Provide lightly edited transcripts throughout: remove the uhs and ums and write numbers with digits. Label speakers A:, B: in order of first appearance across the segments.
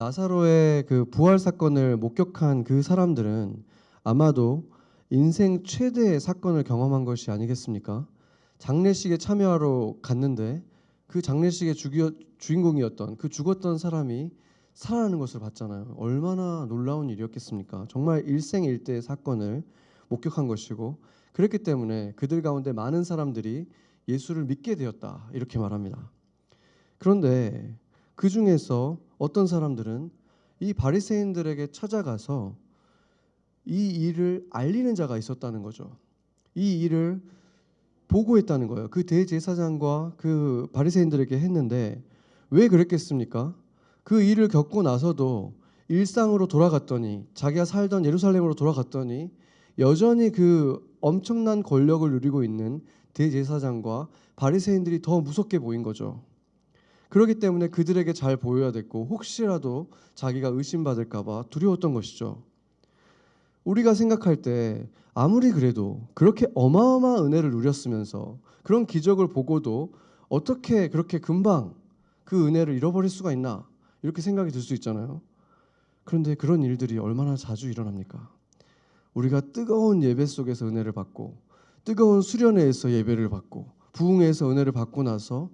A: 나사로의 그 부활 사건을 목격한 그 사람들은 아마도 인생 최대의 사건을 경험한 것이 아니겠습니까? 장례식에 참여하러 갔는데 그 장례식의 주인공이었던 그 죽었던 사람이 살아나는 것을 봤잖아요. 얼마나 놀라운 일이었겠습니까? 정말 일생일대의 사건을 목격한 것이고, 그랬기 때문에 그들 가운데 많은 사람들이 예수를 믿게 되었다, 이렇게 말합니다. 그런데 그 중에서 어떤 사람들은 이 바리새인들에게 찾아가서 이 일을 알리는 자가 있었다는 거죠. 이 일을 보고했다는 거예요. 그 대제사장과 그 바리새인들에게 했는데, 왜 그랬겠습니까? 그 일을 겪고 나서도 일상으로 돌아갔더니, 자기가 살던 예루살렘으로 돌아갔더니 여전히 그 엄청난 권력을 누리고 있는 대제사장과 바리새인들이 더 무섭게 보인 거죠. 그렇기 때문에 그들에게 잘 보여야 됐고, 혹시라도 자기가 의심받을까 봐 두려웠던 것이죠. 우리가 생각할 때 아무리 그래도 그렇게 어마어마한 은혜를 누렸으면서 그런 기적을 보고도 어떻게 그렇게 금방 그 은혜를 잃어버릴 수가 있나, 이렇게 생각이 들 수 있잖아요. 그런데 그런 일들이 얼마나 자주 일어납니까? 우리가 뜨거운 예배 속에서 은혜를 받고, 뜨거운 수련회에서 예배를 받고, 부흥회에서 은혜를 받고 나서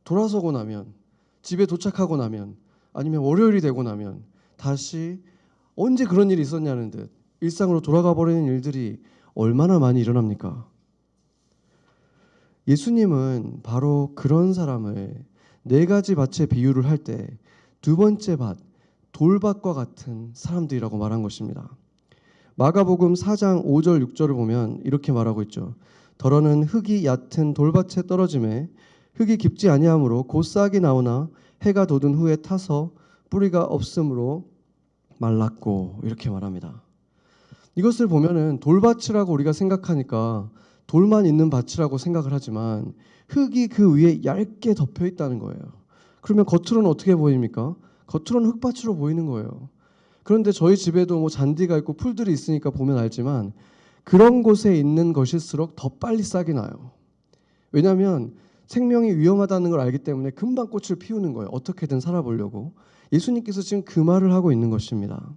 A: 돌아서고 나면, 집에 도착하고 나면, 아니면 월요일이 되고 나면 다시 언제 그런 일이 있었냐는 듯 일상으로 돌아가 버리는 일들이 얼마나 많이 일어납니까? 예수님은 바로 그런 사람을 네 가지 밭의 비유를 할 때 두 번째 밭, 돌밭과 같은 사람들이라고 말한 것입니다. 마가복음 4장 5절 6절을 보면 이렇게 말하고 있죠. 더러는 흙이 얕은 돌밭에 떨어짐에 흙이 깊지 아니하므로 곧 싹이 나오나 해가 돋은 후에 타서 뿌리가 없으므로 말랐고, 이렇게 말합니다. 이것을 보면은 돌밭이라고 우리가 생각하니까 돌만 있는 밭이라고 생각을 하지만 흙이 그 위에 얇게 덮여 있다는 거예요. 그러면 겉으로는 어떻게 보입니까? 겉으로는 흙밭으로 보이는 거예요. 그런데 저희 집에도 뭐 잔디가 있고 풀들이 있으니까 보면 알지만 그런 곳에 있는 것일수록 더 빨리 싹이 나요. 왜냐하면 생명이 위험하다는 걸 알기 때문에 금방 꽃을 피우는 거예요. 어떻게든 살아보려고. 예수님께서 지금 그 말을 하고 있는 것입니다.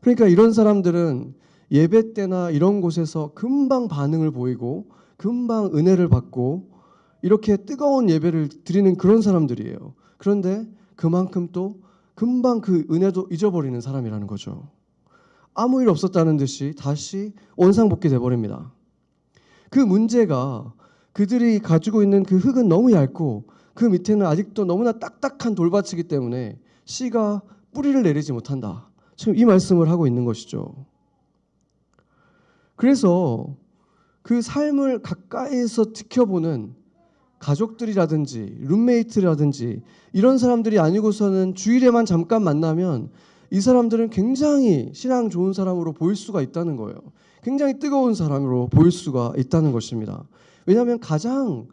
A: 그러니까 이런 사람들은 예배 때나 이런 곳에서 금방 반응을 보이고 금방 은혜를 받고 이렇게 뜨거운 예배를 드리는 그런 사람들이에요. 그런데 그만큼 또 금방 그 은혜도 잊어버리는 사람이라는 거죠. 아무 일 없었다는 듯이 다시 원상복귀 돼버립니다. 그 문제가 그들이 가지고 있는 그 흙은 너무 얇고 그 밑에는 아직도 너무나 딱딱한 돌밭이기 때문에 씨가 뿌리를 내리지 못한다. 지금 이 말씀을 하고 있는 것이죠. 그래서 그 삶을 가까이에서 지켜보는 가족들이라든지 룸메이트라든지 이런 사람들이 아니고서는 주일에만 잠깐 만나면 이 사람들은 굉장히 신앙 좋은 사람으로 보일 수가 있다는 거예요. 굉장히 뜨거운 사람으로 보일 수가 있다는 것입니다. 왜냐하면 가장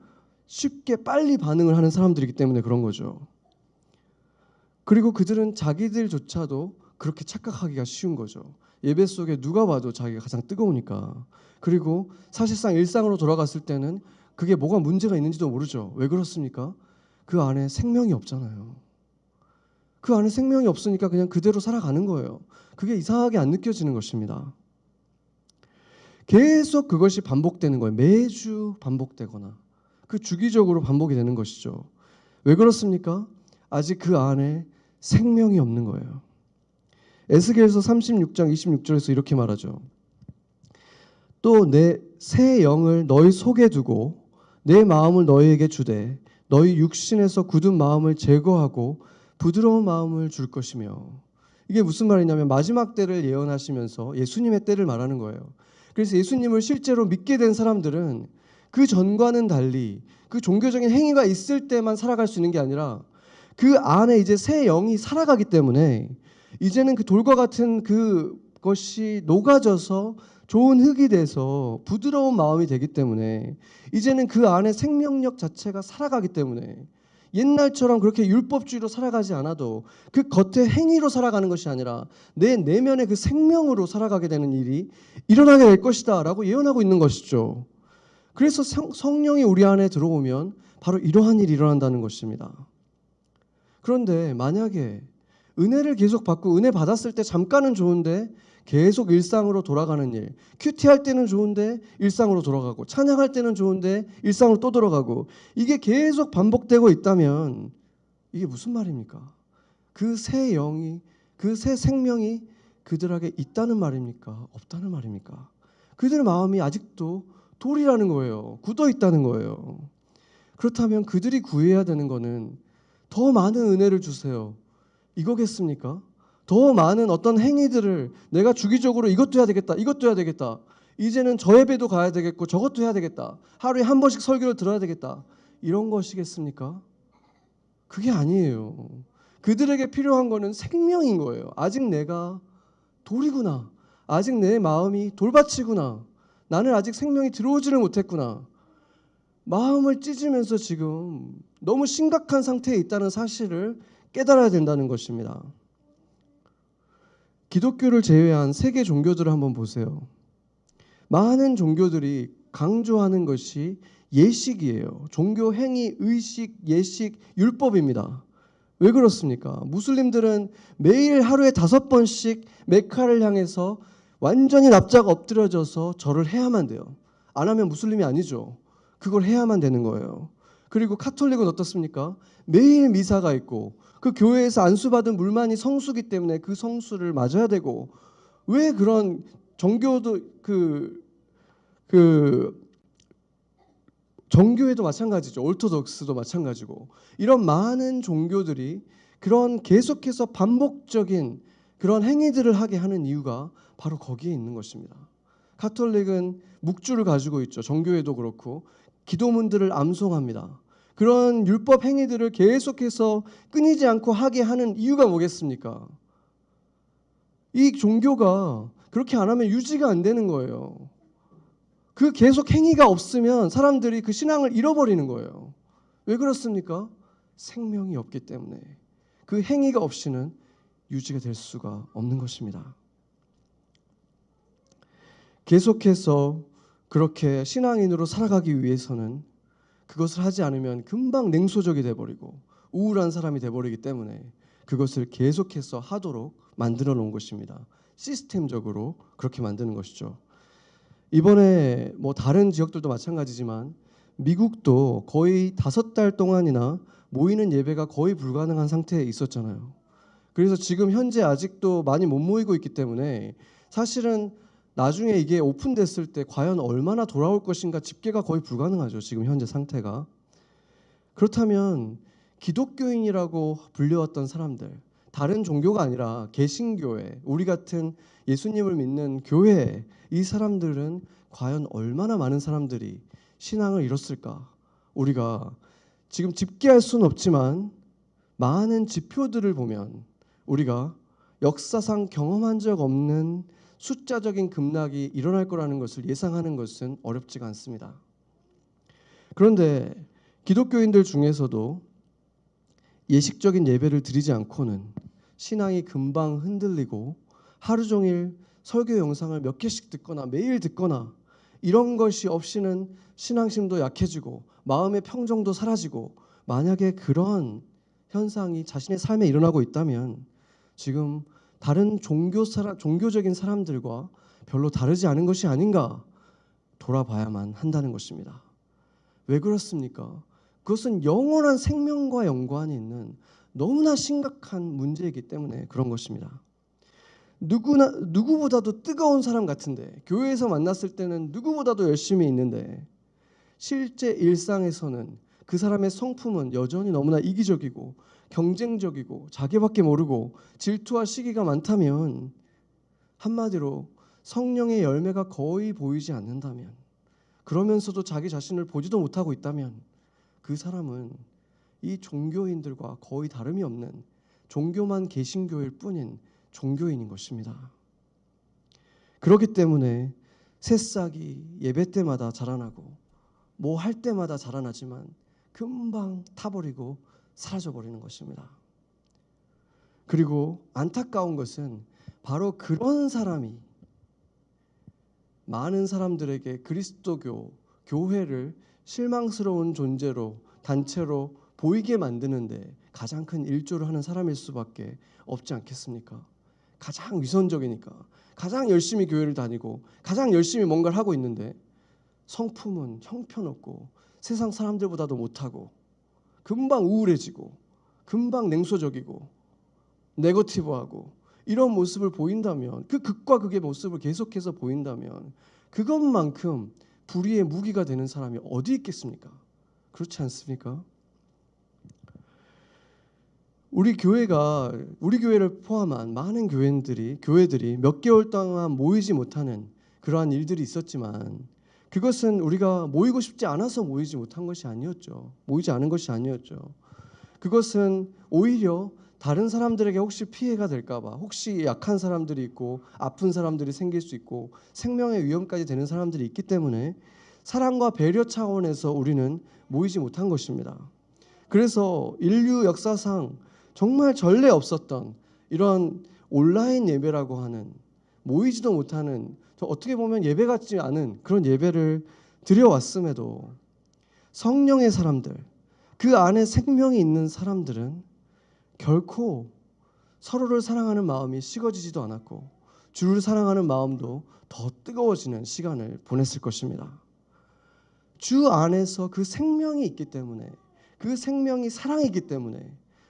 A: 쉽게 빨리 반응을 하는 사람들이기 때문에 그런 거죠. 그리고 그들은 자기들조차도 그렇게 착각하기가 쉬운 거죠. 예배 속에 누가 봐도 자기가 가장 뜨거우니까. 그리고 사실상 일상으로 돌아갔을 때는 그게 뭐가 문제가 있는지도 모르죠. 왜 그렇습니까? 그 안에 생명이 없잖아요. 그 안에 생명이 없으니까 그냥 그대로 살아가는 거예요. 그게 이상하게 안 느껴지는 것입니다. 계속 그것이 반복되는 거예요. 매주 반복되거나 그 주기적으로 반복이 되는 것이죠. 왜 그렇습니까? 아직 그 안에 생명이 없는 거예요. 에스겔서 36장 26절에서 이렇게 말하죠. 또 내 새 영을 너희 속에 두고 내 마음을 너희에게 주되 너희 육신에서 굳은 마음을 제거하고 부드러운 마음을 줄 것이며. 이게 무슨 말이냐면 마지막 때를 예언하시면서 예수님의 때를 말하는 거예요. 그래서 예수님을 실제로 믿게 된 사람들은 그 전과는 달리 그 종교적인 행위가 있을 때만 살아갈 수 있는 게 아니라 그 안에 이제 새 영이 살아가기 때문에 이제는 그 돌과 같은 그것이 녹아져서 좋은 흙이 돼서 부드러운 마음이 되기 때문에 이제는 그 안에 생명력 자체가 살아가기 때문에 옛날처럼 그렇게 율법주의로 살아가지 않아도 그 겉의 행위로 살아가는 것이 아니라 내 내면의 그 생명으로 살아가게 되는 일이 일어나게 될 것이다 라고 예언하고 있는 것이죠. 그래서 성령이 우리 안에 들어오면 바로 이러한 일이 일어난다는 것입니다. 그런데 만약에 은혜를 계속 받고 은혜 받았을 때 잠깐은 좋은데 계속 일상으로 돌아가는 일. 큐티할 때는 좋은데 일상으로 돌아가고, 찬양할 때는 좋은데 일상으로 또 돌아가고, 이게 계속 반복되고 있다면 이게 무슨 말입니까? 그 새 영이, 그 새 생명이 그들에게 있다는 말입니까? 없다는 말입니까? 그들의 마음이 아직도 돌이라는 거예요. 굳어 있다는 거예요. 그렇다면 그들이 구해야 되는 거는 더 많은 은혜를 주세요, 이거겠습니까? 더 많은 어떤 행위들을 내가 주기적으로 이것도 해야 되겠다, 이것도 해야 되겠다, 이제는 저 예배도 가야 되겠고 저것도 해야 되겠다, 하루에 한 번씩 설교를 들어야 되겠다, 이런 것이겠습니까? 그게 아니에요. 그들에게 필요한 거는 생명인 거예요. 아직 내가 돌이구나, 아직 내 마음이 돌밭이구나, 나는 아직 생명이 들어오지를 못했구나, 마음을 찢으면서 지금 너무 심각한 상태에 있다는 사실을 깨달아야 된다는 것입니다. 기독교를 제외한 세계 종교들을 한번 보세요. 많은 종교들이 강조하는 것이 예식이에요. 종교 행위, 의식, 예식, 율법입니다. 왜 그렇습니까? 무슬림들은 매일 하루에 5번씩 메카를 향해서 완전히 납작 엎드려져서 절을 해야만 돼요. 안 하면 무슬림이 아니죠. 그걸 해야만 되는 거예요. 그리고 카톨릭은 어떻습니까? 매일 미사가 있고 그 교회에서 안수받은 물만이 성수기 때문에 그 성수를 맞아야 되고, 왜 그런 정교도 정교회도 마찬가지죠. 오르토독스도 마찬가지고, 이런 많은 종교들이 그런 계속해서 반복적인 그런 행위들을 하게 하는 이유가 바로 거기에 있는 것입니다. 카톨릭은 묵주를 가지고 있죠. 정교회도 그렇고 기도문들을 암송합니다. 그런 율법 행위들을 계속해서 끊이지 않고 하게 하는 이유가 뭐겠습니까? 이 종교가 그렇게 안 하면 유지가 안 되는 거예요. 그 계속 행위가 없으면 사람들이 그 신앙을 잃어버리는 거예요. 왜 그렇습니까? 생명이 없기 때문에. 그 행위가 없이는 유지가 될 수가 없는 것입니다. 계속해서 그렇게 신앙인으로 살아가기 위해서는 그것을 하지 않으면 금방 냉소적이 돼버리고 우울한 사람이 돼버리기 때문에 그것을 계속해서 하도록 만들어 놓은 것입니다. 시스템적으로 그렇게 만드는 것이죠. 이번에 뭐 다른 지역들도 마찬가지지만 미국도 거의 5달 동안이나 모이는 예배가 거의 불가능한 상태에 있었잖아요. 그래서 지금 현재 아직도 많이 못 모이고 있기 때문에 사실은 나중에 이게 오픈됐을 때 과연 얼마나 돌아올 것인가 집계가 거의 불가능하죠. 지금 현재 상태가. 그렇다면 기독교인이라고 불려왔던 사람들, 다른 종교가 아니라 개신교회, 우리 같은 예수님을 믿는 교회, 이 사람들은 과연 얼마나 많은 사람들이 신앙을 잃었을까? 우리가 지금 집계할 수는 없지만 많은 지표들을 보면 우리가 역사상 경험한 적 없는 숫자적인 급락이 일어날 거라는 것을 예상하는 것은 어렵지가 않습니다. 그런데 기독교인들 중에서도 예식적인 예배를 드리지 않고는 신앙이 금방 흔들리고 하루 종일 설교 영상을 몇 개씩 듣거나 매일 듣거나 이런 것이 없이는 신앙심도 약해지고 마음의 평정도 사라지고, 만약에 그런 현상이 자신의 삶에 일어나고 있다면 지금 다른 종교적인 사람들과 별로 다르지 않은 것이 아닌가 돌아봐야만 한다는 것입니다. 왜 그렇습니까? 그것은 영원한 생명과 연관이 있는 너무나 심각한 문제이기 때문에 그런 것입니다. 누구보다도 뜨거운 사람 같은데, 교회에서 만났을 때는 누구보다도 열심히 있는데 실제 일상에서는 그 사람의 성품은 여전히 너무나 이기적이고 경쟁적이고 자기밖에 모르고 질투와 시기가 많다면, 한마디로 성령의 열매가 거의 보이지 않는다면, 그러면서도 자기 자신을 보지도 못하고 있다면 그 사람은 이 종교인들과 거의 다름이 없는 종교만 개신교일 뿐인 종교인인 것입니다. 그렇기 때문에 새싹이 예배 때마다 자라나고 뭐 할 때마다 자라나지만 금방 타버리고 사라져버리는 것입니다. 그리고 안타까운 것은 바로 그런 사람이 많은 사람들에게 그리스도교, 교회를 실망스러운 존재로, 단체로 보이게 만드는데 가장 큰 일조를 하는 사람일 수밖에 없지 않겠습니까? 가장 위선적이니까, 가장 열심히 교회를 다니고 가장 열심히 뭔가를 하고 있는데 성품은 형편없고 세상 사람들보다도 못하고 금방 우울해지고 금방 냉소적이고 네거티브하고 이런 모습을 보인다면, 그 극과 극의 모습을 계속해서 보인다면 그것만큼 불의의 무기가 되는 사람이 어디 있겠습니까? 그렇지 않습니까? 우리 교회를 포함한 많은 교회들이 몇 개월 동안 모이지 못하는 그러한 일들이 있었지만, 그것은 우리가 모이고 싶지 않아서 모이지 못한 것이 아니었죠. 모이지 않은 것이 아니었죠. 그것은 오히려 다른 사람들에게 혹시 피해가 될까 봐, 혹시 약한 사람들이 있고 아픈 사람들이 생길 수 있고 생명의 위험까지 되는 사람들이 있기 때문에 사랑과 배려 차원에서 우리는 모이지 못한 것입니다. 그래서 인류 역사상 정말 전례 없었던 이런 온라인 예배라고 하는, 모이지도 못하는, 어떻게 보면 예배 같지 않은 그런 예배를 드려왔음에도 성령의 사람들, 그 안에 생명이 있는 사람들은 결코 서로를 사랑하는 마음이 식어지지도 않았고 주를 사랑하는 마음도 더 뜨거워지는 시간을 보냈을 것입니다. 주 안에서 그 생명이 있기 때문에, 그 생명이 사랑이기 때문에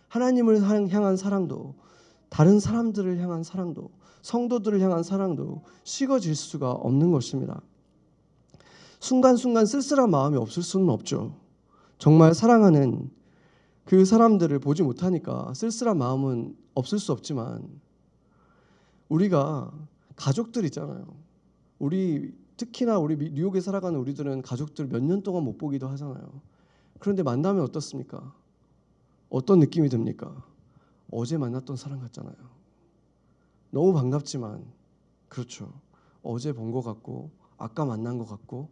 A: 하나님을 향한 사랑도, 다른 사람들을 향한 사랑도, 성도들을 향한 사랑도 식어질 수가 없는 것입니다. 순간순간 쓸쓸한 마음이 없을 수는 없죠. 정말 사랑하는 그 사람들을 보지 못하니까 쓸쓸한 마음은 없을 수 없지만, 우리가 가족들 있잖아요. 특히나 우리 뉴욕에 살아가는 우리들은 가족들 몇 년 동안 못 보기도 하잖아요. 그런데 만나면 어떻습니까? 어떤 느낌이 듭니까? 어제 만났던 사람 같잖아요. 너무 반갑지만, 그렇죠, 어제 본 것 같고 아까 만난 것 같고.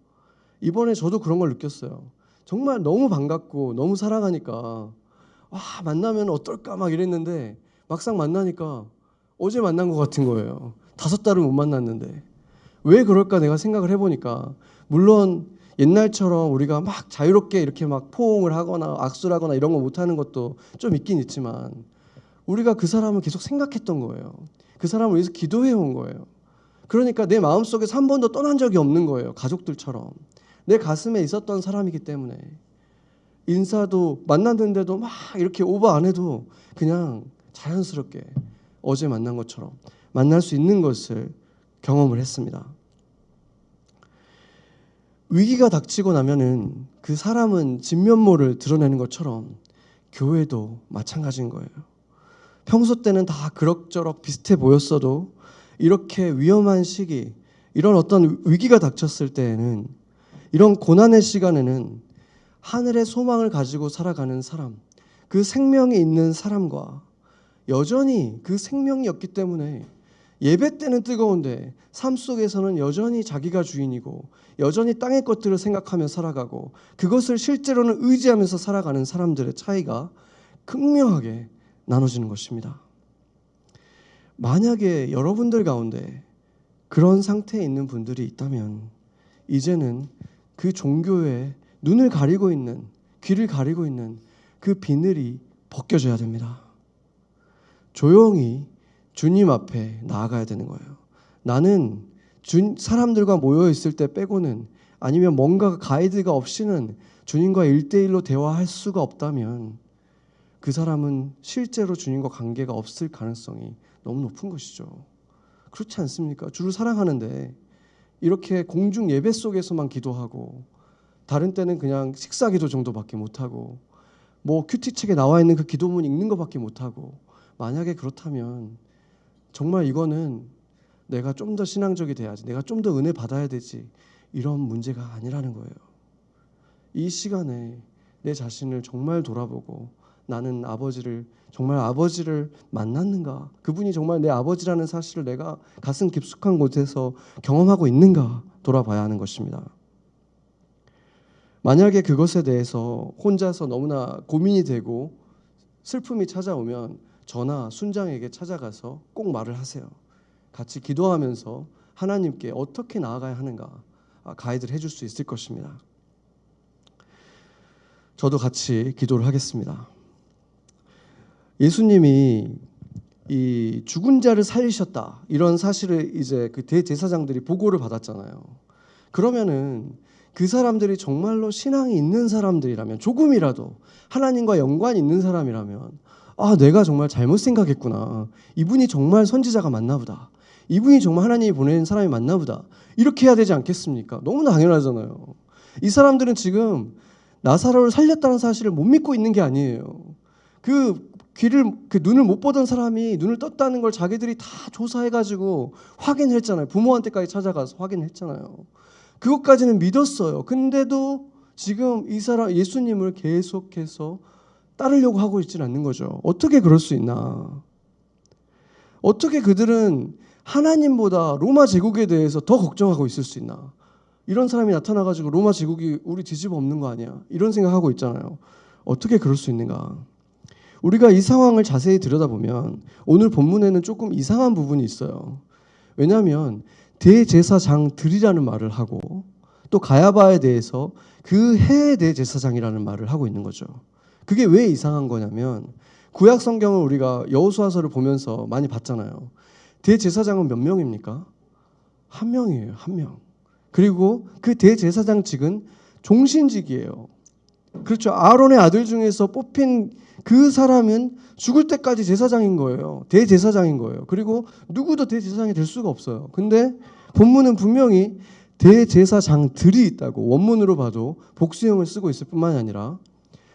A: 이번에 저도 그런 걸 느꼈어요. 정말 너무 반갑고 너무 사랑하니까 만나면 어떨까 막 이랬는데 막상 만나니까 어제 만난 것 같은 거예요. 5달을 못 만났는데. 왜 그럴까 내가 생각을 해보니까, 물론 옛날처럼 우리가 막 자유롭게 이렇게 막 포옹을 하거나 악수를 하거나 이런 거 못하는 것도 좀 있긴 있지만, 우리가 그 사람을 계속 생각했던 거예요. 그 사람을 위해서 기도해 온 거예요. 그러니까 내 마음속에서 한 번도 떠난 적이 없는 거예요. 가족들처럼 내 가슴에 있었던 사람이기 때문에, 인사도 만났는데도 막 이렇게 오버 안 해도 그냥 자연스럽게 어제 만난 것처럼 만날 수 있는 것을 경험을 했습니다. 위기가 닥치고 나면은 그 사람은 진면모를 드러내는 것처럼 교회도 마찬가지인 거예요. 평소 때는 다 그럭저럭 비슷해 보였어도 이렇게 위험한 시기, 이런 어떤 위기가 닥쳤을 때에는, 이런 고난의 시간에는 하늘의 소망을 가지고 살아가는 사람, 그 생명이 있는 사람과 여전히 그 생명이 없기 때문에 예배 때는 뜨거운데 삶 속에서는 여전히 자기가 주인이고 여전히 땅의 것들을 생각하며 살아가고 그것을 실제로는 의지하면서 살아가는 사람들의 차이가 극명하게 나눠지는 것입니다. 만약에 여러분들 가운데 그런 상태에 있는 분들이 있다면, 이제는 그 종교에 눈을 가리고 있는, 귀를 가리고 있는 그 비늘이 벗겨져야 됩니다. 조용히 주님 앞에 나아가야 되는 거예요. 나는 사람들과 모여 있을 때 빼고는, 아니면 뭔가 가이드가 없이는 주님과 1대1로 대화할 수가 없다면 그 사람은 실제로 주님과 관계가 없을 가능성이 너무 높은 것이죠. 그렇지 않습니까? 주를 사랑하는데 이렇게 공중 예배 속에서만 기도하고, 다른 때는 그냥 식사 기도 정도밖에 못하고, 뭐 큐티책에 나와 있는 그 기도문 읽는 것밖에 못하고, 만약에 그렇다면 정말 이거는 내가 좀 더 신앙적이 돼야지, 내가 좀 더 은혜 받아야 되지, 이런 문제가 아니라는 거예요. 이 시간에 내 자신을 정말 돌아보고, 나는 정말 아버지를 만났는가, 그분이 정말 내 아버지라는 사실을 내가 가슴 깊숙한 곳에서 경험하고 있는가 돌아봐야 하는 것입니다. 만약에 그것에 대해서 혼자서 너무나 고민이 되고 슬픔이 찾아오면 저나 순장에게 찾아가서 꼭 말을 하세요. 같이 기도하면서 하나님께 어떻게 나아가야 하는가 가이드를 해줄 수 있을 것입니다. 저도 같이 기도를 하겠습니다. 예수님이 이 죽은 자를 살리셨다 이런 사실을 이제 그 대제사장들이 보고를 받았잖아요. 그러면은 그 사람들이 정말로 신앙이 있는 사람들이라면, 조금이라도 하나님과 연관이 있는 사람이라면, 아, 내가 정말 잘못 생각했구나, 이분이 정말 선지자가 맞나 보다, 이분이 정말 하나님이 보낸 사람이 맞나 보다, 이렇게 해야 되지 않겠습니까? 너무 당연하잖아요. 이 사람들은 지금 나사로를 살렸다는 사실을 못 믿고 있는 게 아니에요. 그 눈을 못 보던 사람이 눈을 떴다는 걸 자기들이 다 조사해가지고 확인했잖아요. 부모한테까지 찾아가서 확인했잖아요. 그것까지는 믿었어요. 근데도 지금 이 사람 예수님을 계속해서 따르려고 하고 있지는 않는 거죠. 어떻게 그럴 수 있나? 어떻게 그들은 하나님보다 로마 제국에 대해서 더 걱정하고 있을 수 있나? 이런 사람이 나타나가지고 로마 제국이 우리 뒤집어 엎는 거 아니야? 이런 생각하고 있잖아요. 어떻게 그럴 수 있는가? 우리가 이 상황을 자세히 들여다보면 오늘 본문에는 조금 이상한 부분이 있어요. 왜냐하면 대제사장들이라는 말을 하고 또 가야바에 대해서 그 해의 대제사장이라는 말을 하고 있는 거죠. 그게 왜 이상한 거냐면 구약 성경을 우리가 여호수아서를 보면서 많이 봤잖아요. 대제사장은 몇 명입니까? 한 명이에요. 한 명. 그리고 그 대제사장직은 종신직이에요. 그렇죠. 아론의 아들 중에서 뽑힌 그 사람은 죽을 때까지 제사장인 거예요. 대제사장인 거예요. 그리고 누구도 대제사장이 될 수가 없어요. 근데 본문은 분명히 대제사장들이 있다고, 원문으로 봐도 복수형을 쓰고 있을 뿐만이 아니라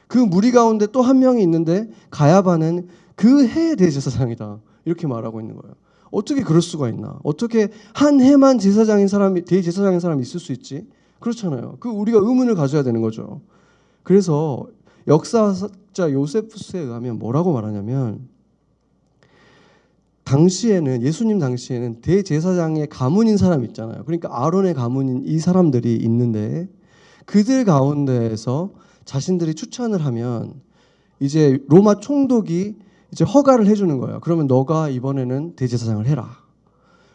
A: 그 무리 가운데 또 한 명이 있는데 가야바는 그 해의 대제사장이다, 이렇게 말하고 있는 거예요. 어떻게 그럴 수가 있나? 어떻게 한 해만 제사장인 사람이, 대제사장인 사람이 있을 수 있지? 그렇잖아요. 그 우리가 의문을 가져야 되는 거죠. 그래서 역사학자 요세푸스에 의하면 뭐라고 말하냐면, 당시에는, 예수님 당시에는 대제사장의 가문인 사람이 있잖아요. 그러니까 아론의 가문인 이 사람들이 있는데 그들 가운데에서 자신들이 추천을 하면 이제 로마 총독이 이제 허가를 해주는 거예요. 그러면 너가 이번에는 대제사장을 해라.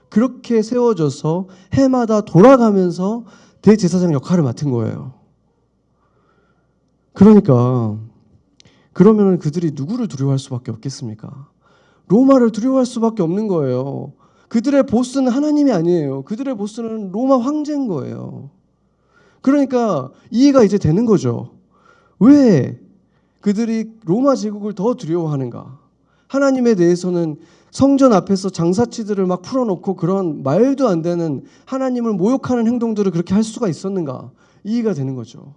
A: 그렇게 세워져서 해마다 돌아가면서 대제사장 역할을 맡은 거예요. 그러니까 그러면 그들이 누구를 두려워할 수밖에 없겠습니까? 로마를 두려워할 수밖에 없는 거예요. 그들의 보스는 하나님이 아니에요. 그들의 보스는 로마 황제인 거예요. 그러니까 이해가 이제 되는 거죠. 왜 그들이 로마 제국을 더 두려워하는가? 하나님에 대해서는 성전 앞에서 장사치들을 막 풀어놓고 그런 말도 안 되는 하나님을 모욕하는 행동들을 그렇게 할 수가 있었는가? 이해가 되는 거죠.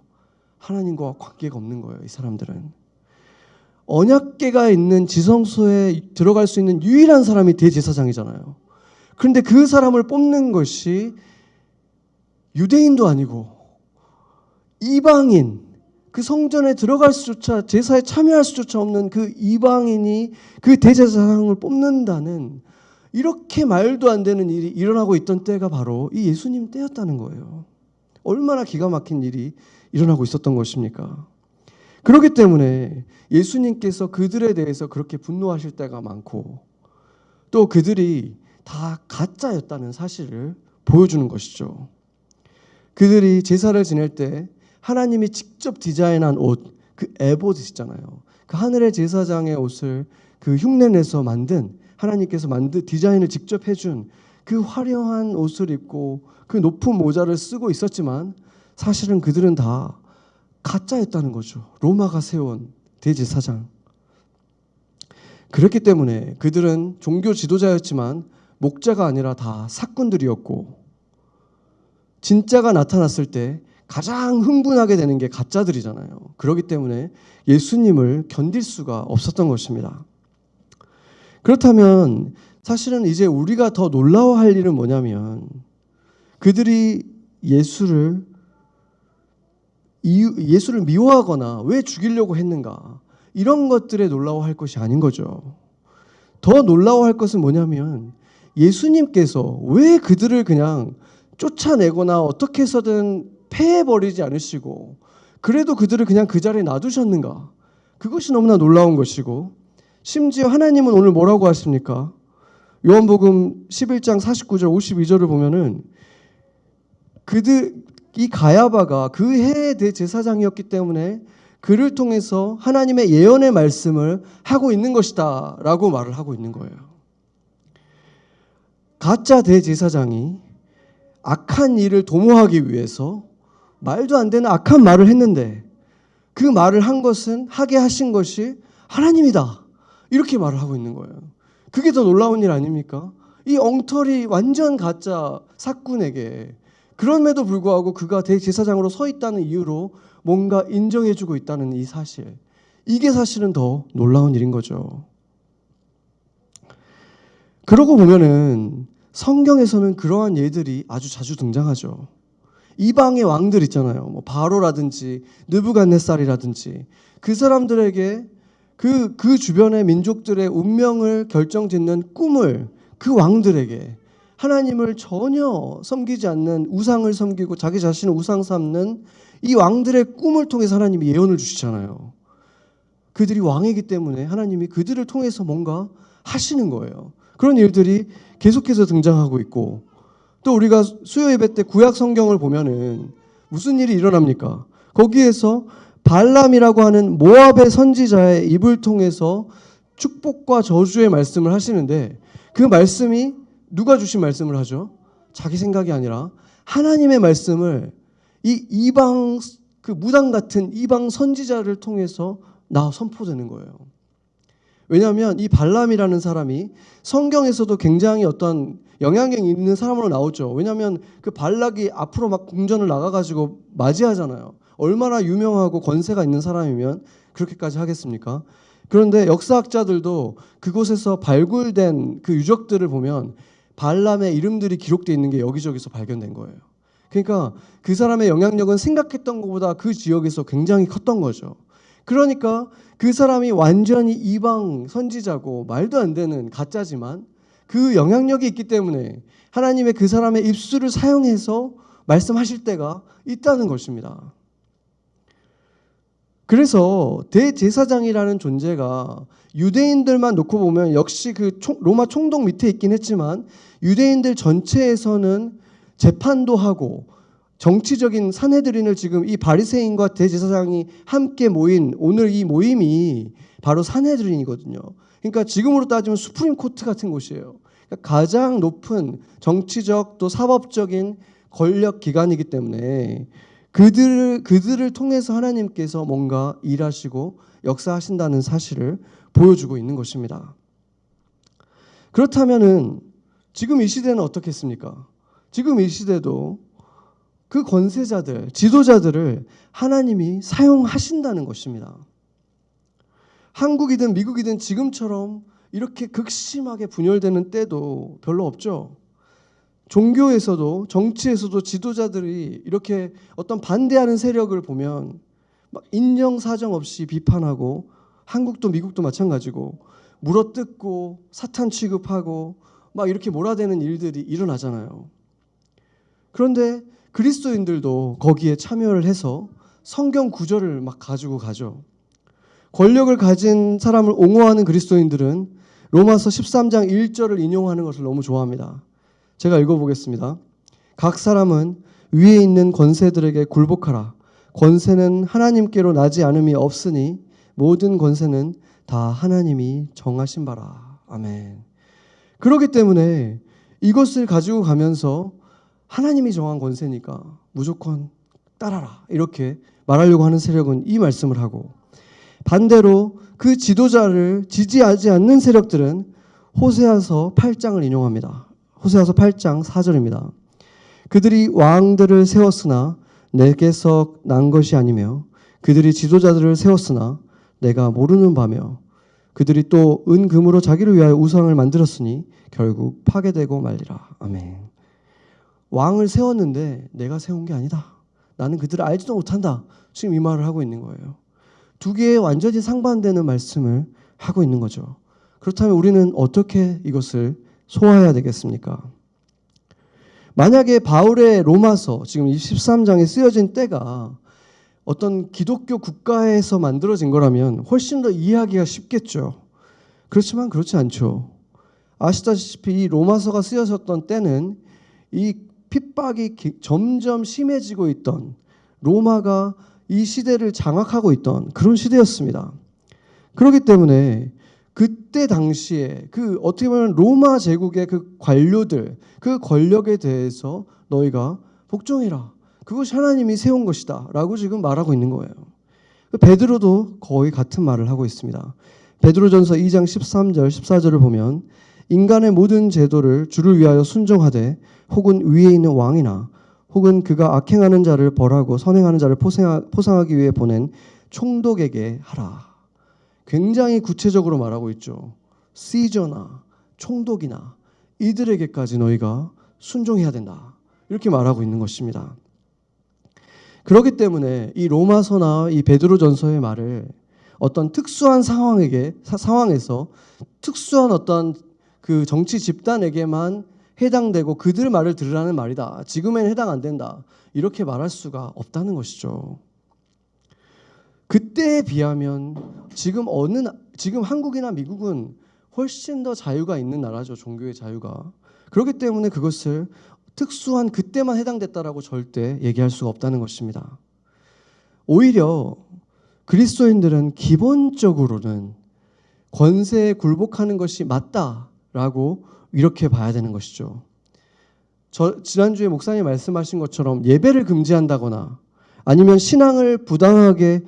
A: 하나님과 관계가 없는 거예요, 이 사람들은. 언약궤가 있는 지성소에 들어갈 수 있는 유일한 사람이 대제사장이잖아요. 그런데 그 사람을 뽑는 것이 유대인도 아니고 이방인, 그 성전에 들어갈 수조차, 제사에 참여할 수조차 없는 그 이방인이 그 대제사장을 뽑는다는, 이렇게 말도 안 되는 일이 일어나고 있던 때가 바로 이 예수님 때였다는 거예요. 얼마나 기가 막힌 일이 일어나고 있었던 것입니까? 그렇기 때문에 예수님께서 그들에 대해서 그렇게 분노하실 때가 많고, 또 그들이 다 가짜였다는 사실을 보여주는 것이죠. 그들이 제사를 지낼 때 하나님이 직접 디자인한 옷, 그 에봇 있잖아요. 그 하늘의 제사장의 옷을 그 흉내내서 만든, 하나님께서 디자인을 직접 해준 그 화려한 옷을 입고 그 높은 모자를 쓰고 있었지만 사실은 그들은 다 가짜였다는 거죠. 로마가 세운 대제사장. 그렇기 때문에 그들은 종교 지도자였지만 목자가 아니라 다 사꾼들이었고, 진짜가 나타났을 때 가장 흥분하게 되는 게 가짜들이잖아요. 그렇기 때문에 예수님을 견딜 수가 없었던 것입니다. 그렇다면 사실은 이제 우리가 더 놀라워할 일은 뭐냐면, 그들이 예수를 미워하거나 왜 죽이려고 했는가, 이런 것들에 놀라워할 것이 아닌 거죠. 더 놀라워할 것은 뭐냐면, 예수님께서 왜 그들을 그냥 쫓아내거나 어떻게 해서든 패해버리지 않으시고 그래도 그들을 그냥 그 자리에 놔두셨는가, 그것이 너무나 놀라운 것이고, 심지어 하나님은 오늘 뭐라고 하십니까? 요한복음 11장 49절 52절을 보면은 이 가야바가 그 해의 대제사장이었기 때문에 그를 통해서 하나님의 예언의 말씀을 하고 있는 것이다 라고 말을 하고 있는 거예요. 가짜 대제사장이 악한 일을 도모하기 위해서 말도 안 되는 악한 말을 했는데 그 말을 한 것은 하게 하신 것이 하나님이다 이렇게 말을 하고 있는 거예요. 그게 더 놀라운 일 아닙니까? 이 엉터리 완전 가짜 사꾼에게 그럼에도 불구하고 그가 대제사장으로 서 있다는 이유로 뭔가 인정해주고 있다는 이 사실, 이게 사실은 더 놀라운 일인 거죠. 그러고 보면은 성경에서는 그러한 예들이 아주 자주 등장하죠. 이방의 왕들 있잖아요. 뭐 바로라든지 느부갓네살이라든지 그 사람들에게 그 주변의 민족들의 운명을 결정짓는 꿈을 그 왕들에게 하나님을 전혀 섬기지 않는 우상을 섬기고 자기 자신을 우상 삼는 이 왕들의 꿈을 통해서 하나님이 예언을 주시잖아요. 그들이 왕이기 때문에 하나님이 그들을 통해서 뭔가 하시는 거예요. 그런 일들이 계속해서 등장하고 있고 또 우리가 수요 예배 때 구약 성경을 보면은 무슨 일이 일어납니까? 거기에서 발람이라고 하는 모압의 선지자의 입을 통해서 축복과 저주의 말씀을 하시는데 그 말씀이 누가 주신 말씀을 하죠? 자기 생각이 아니라 하나님의 말씀을 이 이방 그 무당 같은 이방 선지자를 통해서 선포되는 거예요. 왜냐하면 이 발람이라는 사람이 성경에서도 굉장히 어떤 영향력이 있는 사람으로 나오죠. 왜냐하면 그 발락이 앞으로 막 궁전을 나가가지고 맞이하잖아요. 얼마나 유명하고 권세가 있는 사람이면 그렇게까지 하겠습니까? 그런데 역사학자들도 그곳에서 발굴된 그 유적들을 보면 발람의 이름들이 기록되어 있는 게 여기저기서 발견된 거예요. 그러니까 그 사람의 영향력은 생각했던 것보다 그 지역에서 굉장히 컸던 거죠. 그러니까 그 사람이 완전히 이방 선지자고 말도 안 되는 가짜지만 그 영향력이 있기 때문에 하나님의 그 사람의 입술을 사용해서 말씀하실 때가 있다는 것입니다. 그래서 대제사장이라는 존재가 유대인들만 놓고 보면 역시 그 로마 총독 밑에 있긴 했지만 유대인들 전체에서는 재판도 하고 정치적인 산헤드린을 지금 이 바리새인과 대제사장이 함께 모인 오늘 이 모임이 바로 산헤드린이거든요. 그러니까 지금으로 따지면 수프림 코트 같은 곳이에요. 그러니까 가장 높은 정치적 또 사법적인 권력 기관이기 때문에 그들을 통해서 하나님께서 뭔가 일하시고 역사하신다는 사실을 보여주고 있는 것입니다. 그렇다면은 지금 이 시대는 어떻겠습니까? 지금 이 시대도 그 권세자들, 지도자들을 하나님이 사용하신다는 것입니다. 한국이든 미국이든 지금처럼 이렇게 극심하게 분열되는 때도 별로 없죠. 종교에서도 정치에서도 지도자들이 이렇게 어떤 반대하는 세력을 보면 막 인정사정 없이 비판하고 한국도 미국도 마찬가지고 물어뜯고 사탄 취급하고 막 이렇게 몰아대는 일들이 일어나잖아요. 그런데 그리스도인들도 거기에 참여를 해서 성경 구절을 막 가지고 가죠. 권력을 가진 사람을 옹호하는 그리스도인들은 로마서 13장 1절을 인용하는 것을 너무 좋아합니다. 제가 읽어보겠습니다. 각 사람은 위에 있는 권세들에게 굴복하라. 권세는 하나님께로 나지 않음이 없으니 모든 권세는 다 하나님이 정하신 바라. 아멘. 그렇기 때문에 이것을 가지고 가면서 하나님이 정한 권세니까 무조건 따라라 이렇게 말하려고 하는 세력은 이 말씀을 하고 반대로 그 지도자를 지지하지 않는 세력들은 호세아서 8장을 인용합니다. 호세아서 8장 4절입니다. 그들이 왕들을 세웠으나 내게서 난 것이 아니며 그들이 지도자들을 세웠으나 내가 모르는 바며 그들이 또 은금으로 자기를 위하여 우상을 만들었으니 결국 파괴되고 말리라. 아멘. 왕을 세웠는데 내가 세운 게 아니다. 나는 그들을 알지도 못한다. 지금 이 말을 하고 있는 거예요. 두 개의 완전히 상반되는 말씀을 하고 있는 거죠. 그렇다면 우리는 어떻게 이것을 소화해야 되겠습니까? 만약에 바울의 로마서 지금 13장에 쓰여진 때가 어떤 기독교 국가에서 만들어진 거라면 훨씬 더 이해하기가 쉽겠죠. 그렇지만 그렇지 않죠. 아시다시피 이 로마서가 쓰여졌던 때는 이 핍박이 점점 심해지고 있던 로마가 이 시대를 장악하고 있던 그런 시대였습니다. 그렇기 때문에 그때 당시에 그 어떻게 보면 로마 제국의 그 관료들, 그 권력에 대해서 너희가 복종해라. 그것이 하나님이 세운 것이다 라고 지금 말하고 있는 거예요. 베드로도 거의 같은 말을 하고 있습니다. 베드로전서 2장 13절 14절을 보면 인간의 모든 제도를 주를 위하여 순종하되 혹은 위에 있는 왕이나 혹은 그가 악행하는 자를 벌하고 선행하는 자를 포상하기 위해 보낸 총독에게 하라. 굉장히 구체적으로 말하고 있죠. 시저나 총독이나 이들에게까지 너희가 순종해야 된다. 이렇게 말하고 있는 것입니다. 그렇기 때문에 이 로마서나 이 베드로전서의 말을 어떤 특수한 상황에서 특수한 어떤 그 정치 집단에게만 해당되고 그들 말을 들으라는 말이다. 지금에는 해당 안 된다. 이렇게 말할 수가 없다는 것이죠. 그때에 비하면 지금 한국이나 미국은 훨씬 더 자유가 있는 나라죠. 종교의 자유가. 그렇기 때문에 그것을 특수한 그때만 해당됐다라고 절대 얘기할 수가 없다는 것입니다. 오히려 그리스도인들은 기본적으로는 권세에 굴복하는 것이 맞다라고 이렇게 봐야 되는 것이죠. 지난주에 목사님 말씀하신 것처럼 예배를 금지한다거나 아니면 신앙을 부정하게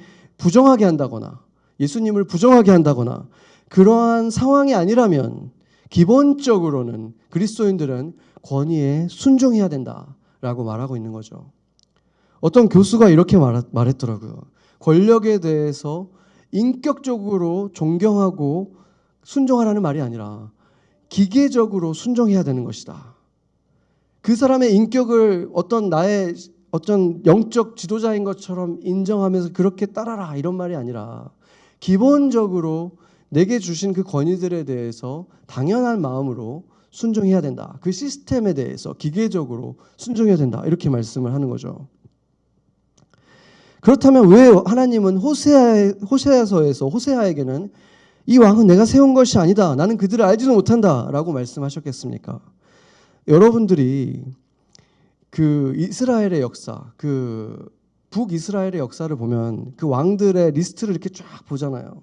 A: 한다거나 예수님을 부정하게 한다거나 그러한 상황이 아니라면 기본적으로는 그리스도인들은 권위에 순종해야 된다라고 말하고 있는 거죠. 어떤 교수가 이렇게 말했더라고요. 권력에 대해서 인격적으로 존경하고 순종하라는 말이 아니라 기계적으로 순종해야 되는 것이다. 그 사람의 인격을 나의 어떤 영적 지도자인 것처럼 인정하면서 그렇게 따라라 이런 말이 아니라 기본적으로 내게 주신 그 권위들에 대해서 당연한 마음으로 순종해야 된다. 그 시스템에 대해서 기계적으로 순종해야 된다. 이렇게 말씀을 하는 거죠. 그렇다면 왜 하나님은 호세아서에서 호세아에게는 이 왕은 내가 세운 것이 아니다. 나는 그들을 알지도 못한다. 라고 말씀하셨겠습니까? 여러분들이 그 이스라엘의 역사, 그 북이스라엘의 역사를 보면 그 왕들의 리스트를 이렇게 쫙 보잖아요.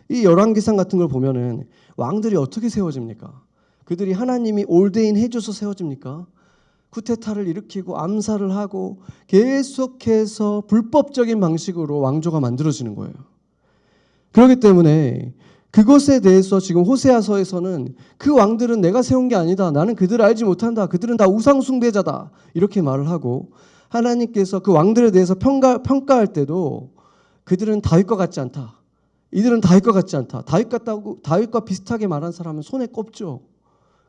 A: 이 열왕기상 같은 걸 보면은 왕들이 어떻게 세워집니까? 그들이 하나님이 올데인 해줘서 세워집니까? 쿠데타를 일으키고 암살을 하고 계속해서 불법적인 방식으로 왕조가 만들어지는 거예요. 그렇기 때문에 그것에 대해서 지금 호세아서에서는 그 왕들은 내가 세운 게 아니다. 나는 그들을 알지 못한다. 그들은 다 우상 숭배자다. 이렇게 말을 하고 하나님께서 그 왕들에 대해서 평가할 때도 그들은 다윗과 같지 않다. 이들은 다윗과 같지 않다. 다윗과 비슷하게 말한 사람은 손에 꼽죠.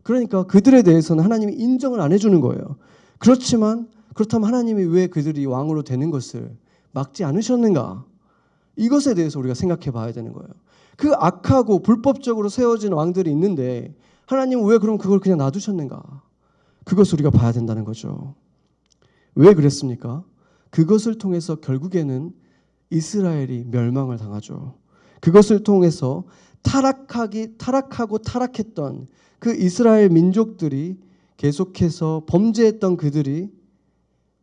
A: 그러니까 그들에 대해서는 하나님이 인정을 안 해주는 거예요. 그렇다면 하나님이 왜 그들이 왕으로 되는 것을 막지 않으셨는가? 이것에 대해서 우리가 생각해 봐야 되는 거예요. 그 악하고 불법적으로 세워진 왕들이 있는데 하나님은 왜 그럼 그걸 그냥 놔두셨는가? 그것을 우리가 봐야 된다는 거죠. 왜 그랬습니까? 그것을 통해서 결국에는 이스라엘이 멸망을 당하죠. 그것을 통해서 타락하고 타락했던 그 이스라엘 민족들이 계속해서 범죄했던 그들이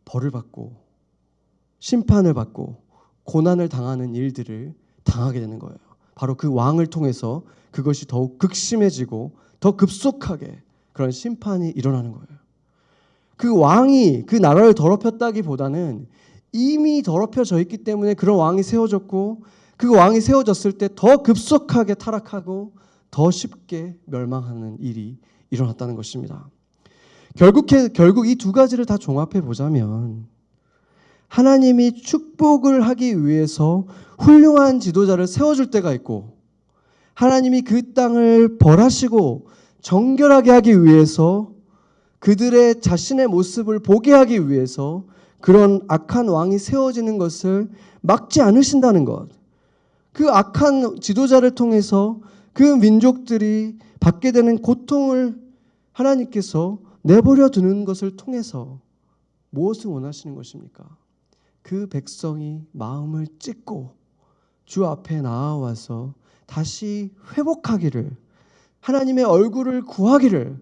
A: 벌을 받고 심판을 받고 고난을 당하는 일들을 당하게 되는 거예요. 바로 그 왕을 통해서 그것이 더욱 극심해지고 더 급속하게 그런 심판이 일어나는 거예요. 그 왕이 그 나라를 더럽혔다기보다는 이미 더럽혀져 있기 때문에 그런 왕이 세워졌고 그 왕이 세워졌을 때 더 급속하게 타락하고 더 쉽게 멸망하는 일이 일어났다는 것입니다. 결국 이 두 가지를 다 종합해 보자면 하나님이 축복을 하기 위해서 훌륭한 지도자를 세워줄 때가 있고 하나님이 그 땅을 벌하시고 정결하게 하기 위해서 그들의 자신의 모습을 보게 하기 위해서 그런 악한 왕이 세워지는 것을 막지 않으신다는 것. 그 악한 지도자를 통해서 그 민족들이 받게 되는 고통을 하나님께서 내버려 두는 것을 통해서 무엇을 원하시는 것입니까? 그 백성이 마음을 찢고 주 앞에 나아와서 다시 회복하기를, 하나님의 얼굴을 구하기를,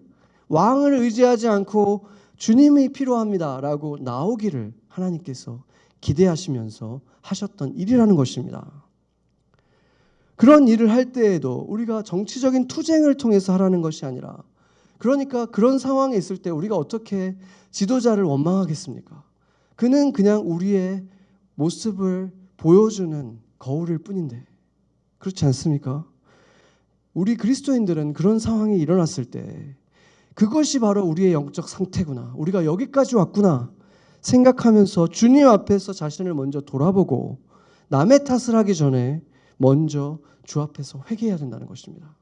A: 왕을 의지하지 않고 주님이 필요합니다라고 나오기를 하나님께서 기대하시면서 하셨던 일이라는 것입니다. 그런 일을 할 때에도 우리가 정치적인 투쟁을 통해서 하라는 것이 아니라, 그러니까 그런 상황에 있을 때 우리가 어떻게 지도자를 원망하겠습니까? 그는 그냥 우리의 모습을 보여주는 거울일 뿐인데, 그렇지 않습니까? 우리 그리스도인들은 그런 상황이 일어났을 때 그것이 바로 우리의 영적 상태구나, 우리가 여기까지 왔구나 생각하면서 주님 앞에서 자신을 먼저 돌아보고 남의 탓을 하기 전에 먼저 주 앞에서 회개해야 된다는 것입니다.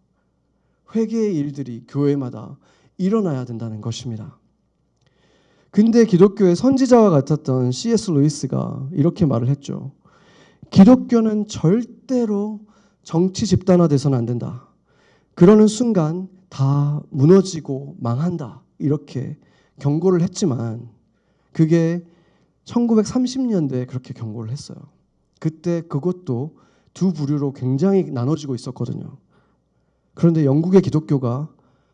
A: 회개의 일들이 교회마다 일어나야 된다는 것입니다. 근대 기독교의 선지자와 같았던 C.S. 루이스가 이렇게 말을 했죠. 기독교는 절대로 정치 집단화돼서는 안 된다. 그러는 순간 다 무너지고 망한다. 이렇게 경고를 했지만 그게 1930년대에 그렇게 경고를 했어요. 그때 그것도 두 부류로 굉장히 나눠지고 있었거든요. 그런데 영국의 기독교가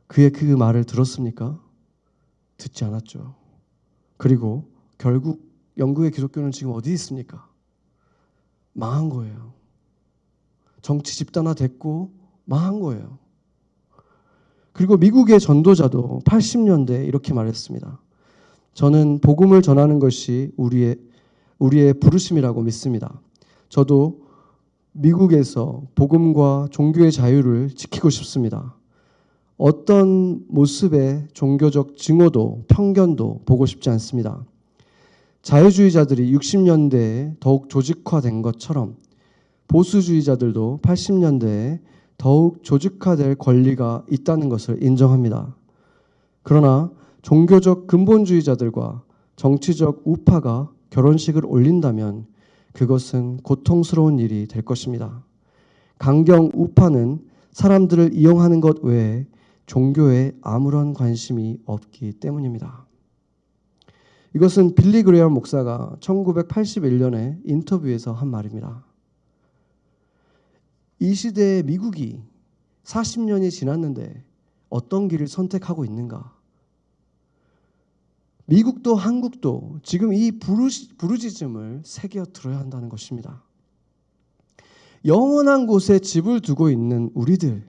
A: 그의 그 말을 들었습니까? 듣지 않았죠. 그리고 결국 영국의 기독교는 지금 어디 있습니까? 망한 거예요. 정치 집단화 됐고 망한 거예요. 그리고 미국의 전도자도 80년대에 이렇게 말했습니다. 저는 복음을 전하는 것이 우리의 부르심이라고 믿습니다. 저도 미국에서 복음과 종교의 자유를 지키고 싶습니다. 어떤 모습의 종교적 증오도 편견도 보고 싶지 않습니다. 자유주의자들이 60년대에 더욱 조직화된 것처럼 보수주의자들도 80년대에 더욱 조직화될 권리가 있다는 것을 인정합니다. 그러나 종교적 근본주의자들과 정치적 우파가 결혼식을 올린다면 그것은 고통스러운 일이 될 것입니다. 강경 우파는 사람들을 이용하는 것 외에 종교에 아무런 관심이 없기 때문입니다. 이것은 빌리 그레엄 목사가 1981년에 인터뷰에서 한 말입니다. 이 시대의 미국이 40년이 지났는데 어떤 길을 선택하고 있는가? 미국도 한국도 지금 이 부르짖음을 새겨 들어야 한다는 것입니다. 영원한 곳에 집을 두고 있는 우리들,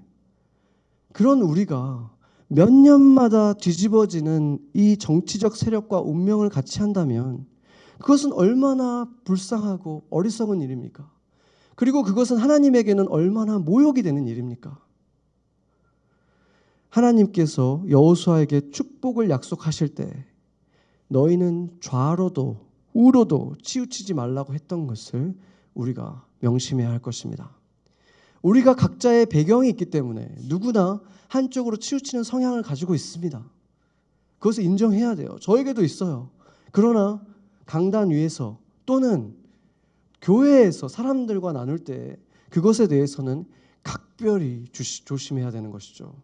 A: 그런 우리가 몇 년마다 뒤집어지는 이 정치적 세력과 운명을 같이 한다면 그것은 얼마나 불쌍하고 어리석은 일입니까? 그리고 그것은 하나님에게는 얼마나 모욕이 되는 일입니까? 하나님께서 여호수아에게 축복을 약속하실 때 너희는 좌로도 우로도 치우치지 말라고 했던 것을 우리가 명심해야 할 것입니다. 우리가 각자의 배경이 있기 때문에 누구나 한쪽으로 치우치는 성향을 가지고 있습니다. 그것을 인정해야 돼요. 저에게도 있어요. 그러나 강단 위에서 또는 교회에서 사람들과 나눌 때 그것에 대해서는 각별히 조심해야 되는 것이죠.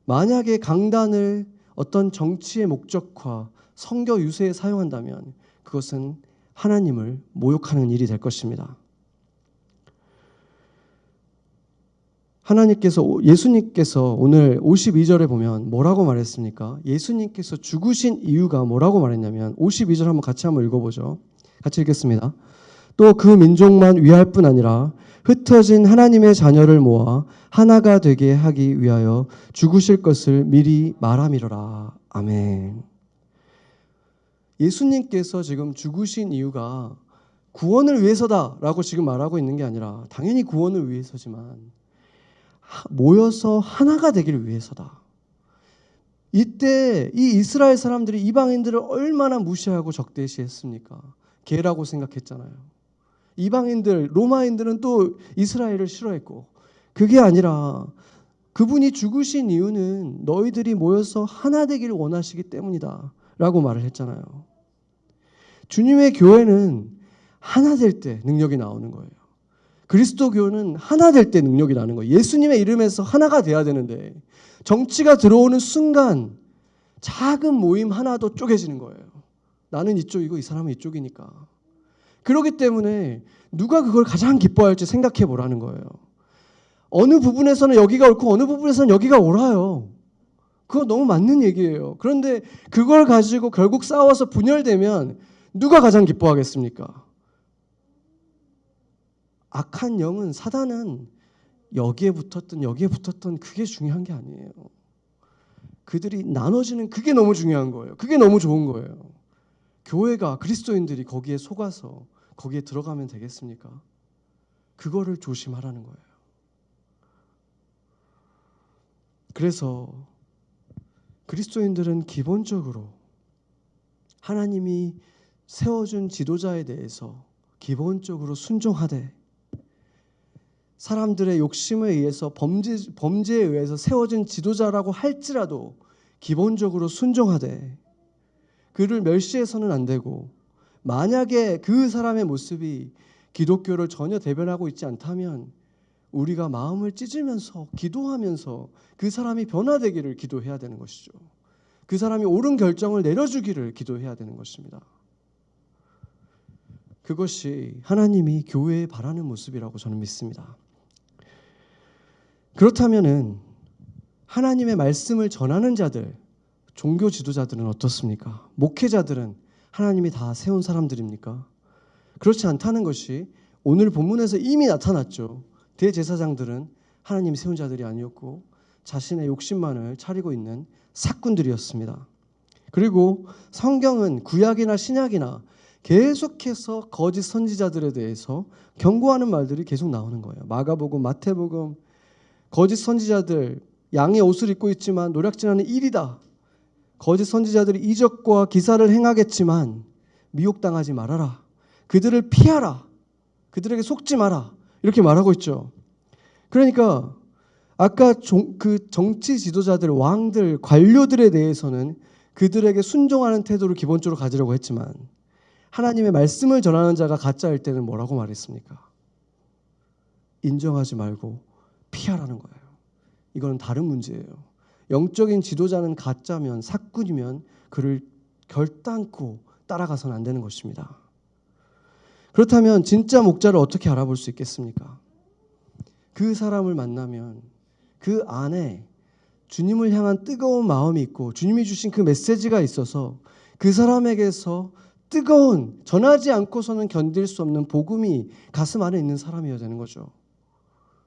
A: 만약에 강단을 어떤 정치의 목적화, 성교 유세에 사용한다면 그것은 하나님을 모욕하는 일이 될 것입니다. 예수님께서 오늘 52절에 보면 뭐라고 말했습니까? 예수님께서 죽으신 이유가 뭐라고 말했냐면 52절 한번 같이 읽어보죠. 같이 읽겠습니다. 또 그 민족만 위할 뿐 아니라 흩어진 하나님의 자녀를 모아 하나가 되게 하기 위하여 죽으실 것을 미리 말함이로라. 아멘. 예수님께서 지금 죽으신 이유가 구원을 위해서다라고 지금 말하고 있는 게 아니라 당연히 구원을 위해서지만 모여서 하나가 되기를 위해서다. 이때 이 이스라엘 사람들이 이방인들을 얼마나 무시하고 적대시했습니까? 개라고 생각했잖아요. 이방인들, 로마인들은 또 이스라엘을 싫어했고, 그게 아니라 그분이 죽으신 이유는 너희들이 모여서 하나 되기를 원하시기 때문이다 라고 말을 했잖아요. 주님의 교회는 하나 될 때 능력이 나오는 거예요. 그리스도교는 하나 될 때 능력이 나는 거예요. 예수님의 이름에서 하나가 돼야 되는데 정치가 들어오는 순간 작은 모임 하나도 쪼개지는 거예요. 나는 이쪽이고 이 사람은 이쪽이니까. 그렇기 때문에 누가 그걸 가장 기뻐할지 생각해 보라는 거예요. 어느 부분에서는 여기가 옳고 어느 부분에서는 여기가 옳아요. 그거 너무 맞는 얘기예요. 그런데 그걸 가지고 결국 싸워서 분열되면 누가 가장 기뻐하겠습니까? 악한 영은, 사단은 여기에 붙었던 그게 중요한 게 아니에요. 그들이 나눠지는 그게 너무 중요한 거예요. 그게 너무 좋은 거예요. 교회가, 그리스도인들이 거기에 속아서 거기에 들어가면 되겠습니까? 그거를 조심하라는 거예요. 그래서 그리스도인들은 기본적으로 하나님이 세워준 지도자에 대해서 기본적으로 순종하되, 사람들의 욕심에 의해서 범죄에 의해서 세워진 지도자라고 할지라도 기본적으로 순종하되, 그를 멸시해서는 안 되고, 만약에 그 사람의 모습이 기독교를 전혀 대변하고 있지 않다면 우리가 마음을 찢으면서 기도하면서 그 사람이 변화되기를 기도해야 되는 것이죠. 그 사람이 옳은 결정을 내려주기를 기도해야 되는 것입니다. 그것이 하나님이 교회에 바라는 모습이라고 저는 믿습니다. 그렇다면은 하나님의 말씀을 전하는 자들, 종교 지도자들은 어떻습니까? 목회자들은 하나님이 다 세운 사람들입니까? 그렇지 않다는 것이 오늘 본문에서 이미 나타났죠. 대제사장들은 하나님이 세운 자들이 아니었고 자신의 욕심만을 차리고 있는 삭군들이었습니다. 그리고 성경은 구약이나 신약이나 계속해서 거짓 선지자들에 대해서 경고하는 말들이 계속 나오는 거예요. 마가복음, 마태복음, 거짓 선지자들 양의 옷을 입고 있지만 노략질하는 일이다. 거짓 선지자들이 이적과 기사를 행하겠지만 미혹당하지 말아라. 그들을 피하라. 그들에게 속지 마라. 이렇게 말하고 있죠. 그러니까 아까 그 정치 지도자들, 왕들, 관료들에 대해서는 그들에게 순종하는 태도를 기본적으로 가지려고 했지만 하나님의 말씀을 전하는 자가 가짜일 때는 뭐라고 말했습니까? 인정하지 말고 피하라는 거예요. 이건 다른 문제예요. 영적인 지도자는 가짜면, 삭군이면 그를 결단코 따라가서는 안 되는 것입니다. 그렇다면 진짜 목자를 어떻게 알아볼 수 있겠습니까? 그 사람을 만나면 그 안에 주님을 향한 뜨거운 마음이 있고 주님이 주신 그 메시지가 있어서 그 사람에게서 뜨거운, 전하지 않고서는 견딜 수 없는 복음이 가슴 안에 있는 사람이어야 되는 거죠.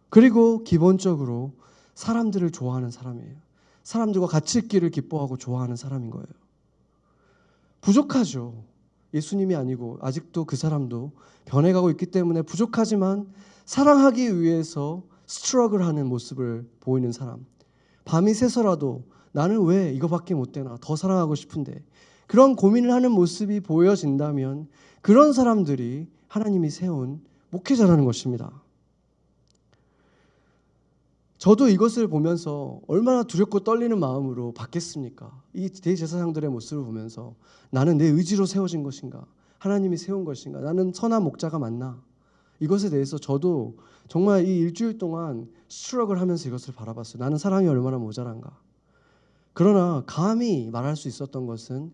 A: 그리고 기본적으로 사람들을 좋아하는 사람이에요. 사람들과 같이 있기를 기뻐하고 좋아하는 사람인 거예요. 부족하죠. 예수님이 아니고 아직도 그 사람도 변해가고 있기 때문에 부족하지만 사랑하기 위해서 스트러글하는 모습을 보이는 사람. 밤이 새서라도 나는 왜 이거밖에 못 되나, 더 사랑하고 싶은데, 그런 고민을 하는 모습이 보여진다면 그런 사람들이 하나님이 세운 목회자라는 것입니다. 저도 이것을 보면서 얼마나 두렵고 떨리는 마음으로 받겠습니까? 이 대제사장들의 모습을 보면서 나는 내 의지로 세워진 것인가? 하나님이 세운 것인가? 나는 선한 목자가 맞나? 이것에 대해서 저도 정말 이 일주일 동안 스트러글 하면서 이것을 바라봤어요. 나는 사랑이 얼마나 모자란가? 그러나 감히 말할 수 있었던 것은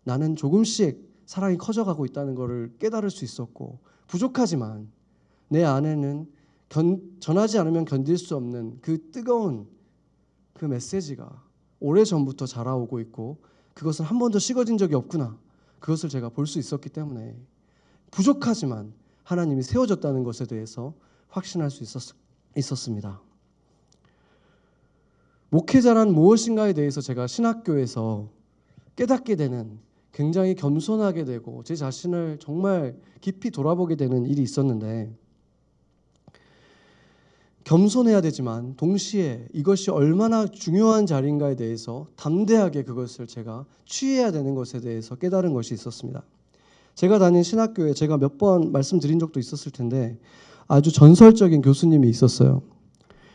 A: 나는 조금씩 사랑이 커져가고 있다는 것을 깨달을 수 있었고, 부족하지만 내 안에는 전하지 않으면 견딜 수 없는 그 뜨거운 그 메시지가 오래전부터 자라오고 있고 그것은 한 번도 식어진 적이 없구나. 그것을 제가 볼 수 있었기 때문에 부족하지만 하나님이 세워졌다는 것에 대해서 확신할 수 있었습니다. 목회자란 무엇인가에 대해서 제가 신학교에서 깨닫게 되는, 굉장히 겸손하게 되고 제 자신을 정말 깊이 돌아보게 되는 일이 있었는데, 겸손해야 되지만 동시에 이것이 얼마나 중요한 자리인가에 대해서 담대하게 그것을 제가 취해야 되는 것에 대해서 깨달은 것이 있었습니다. 제가 다닌 신학교에 제가 몇 번 말씀드린 적도 있었을 텐데 아주 전설적인 교수님이 있었어요.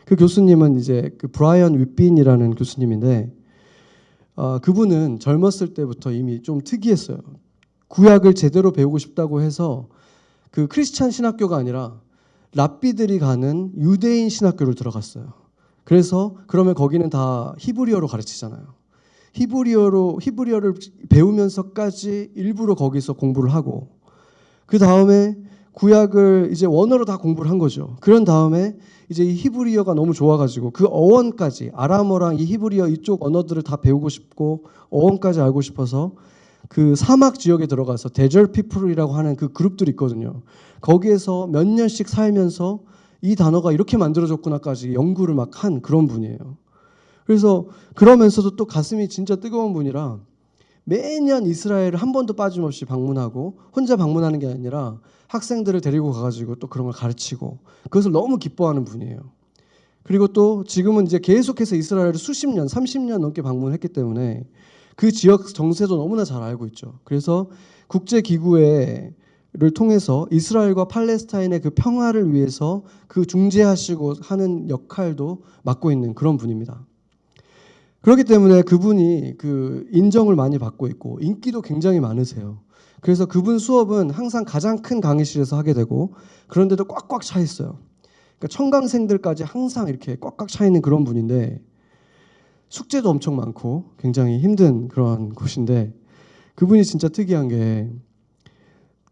A: 그 교수님은 이제 그 브라이언 윗빈이라는 교수님인데 그분은 젊었을 때부터 이미 좀 특이했어요. 구약을 제대로 배우고 싶다고 해서 그 크리스찬 신학교가 아니라 랍비들이 가는 유대인 신학교를 들어갔어요. 그래서 그러면 거기는 다 히브리어로 가르치잖아요. 히브리어를 배우면서까지 일부러 거기서 공부를 하고, 그 다음에 구약을 이제 원어로 다 공부를 한 거죠. 그런 다음에 이제 이 히브리어가 너무 좋아가지고 그 어원까지, 아람어랑 이 히브리어 이쪽 언어들을 다 배우고 싶고 어원까지 알고 싶어서 그 사막 지역에 들어가서 데절 피플이라고 하는 그 그룹들이 있거든요. 거기에서 몇 년씩 살면서 이 단어가 이렇게 만들어졌구나까지 연구를 막 한 그런 분이에요. 그래서 그러면서도 또 가슴이 진짜 뜨거운 분이라 매년 이스라엘을 한 번도 빠짐없이 방문하고 혼자 방문하는 게 아니라 학생들을 데리고 가가지고 또 그런 걸 가르치고 그것을 너무 기뻐하는 분이에요. 그리고 또 지금은 이제 계속해서 이스라엘을 수십 년, 30년 넘게 방문했기 때문에 그 지역 정세도 너무나 잘 알고 있죠. 그래서 국제기구를 통해서 이스라엘과 팔레스타인의 그 평화를 위해서 그 중재하시고 하는 역할도 맡고 있는 그런 분입니다. 그렇기 때문에 그분이 그 인정을 많이 받고 있고 인기도 굉장히 많으세요. 그래서 그분 수업은 항상 가장 큰 강의실에서 하게 되고 그런데도 꽉꽉 차 있어요. 그러니까 청강생들까지 항상 이렇게 꽉꽉 차 있는 그런 분인데 숙제도 엄청 많고 굉장히 힘든 그런 곳인데 그분이 진짜 특이한 게